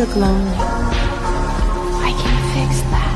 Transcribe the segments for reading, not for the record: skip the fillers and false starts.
look lonely. I can fix that.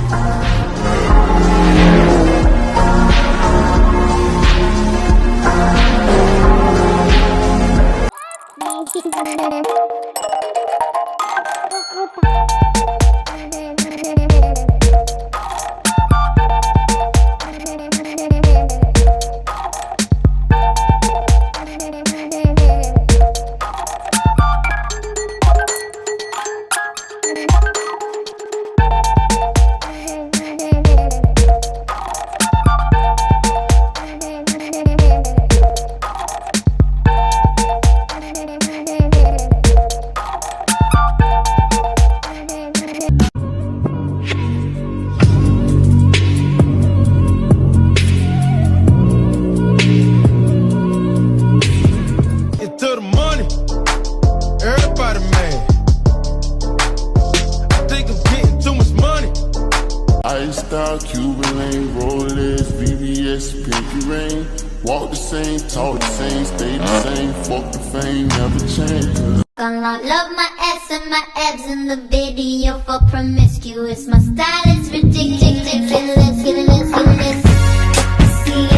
Iced out, Cuban lane, Rolex, VVS, pinky ring. Walk the same, talk the same, stay the same. Fuck the fame, never change. Gonna love my ass and my abs in the video for promiscuous. My style is ridiculous. See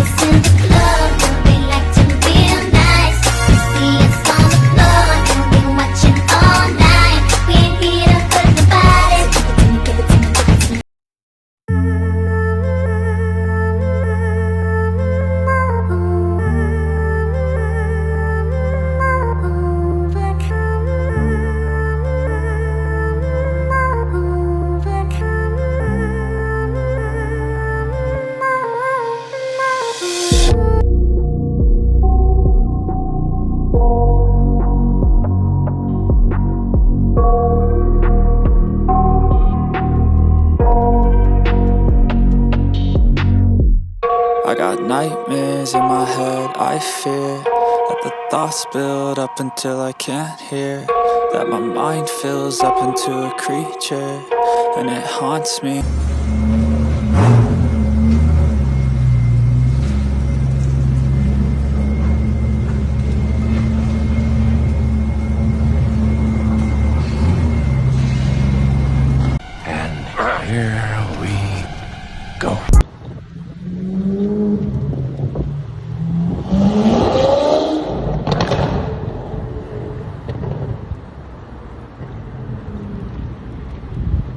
us in the club, and we like to be nice. See us on the floor, and we watching all night. We ain't here to hurt nobody. Give it to me, give it to me, give it to me. I got nightmares in my head, I fear that the thoughts build up until I can't hear, that my mind fills up into a creature, and it haunts me. And here we go.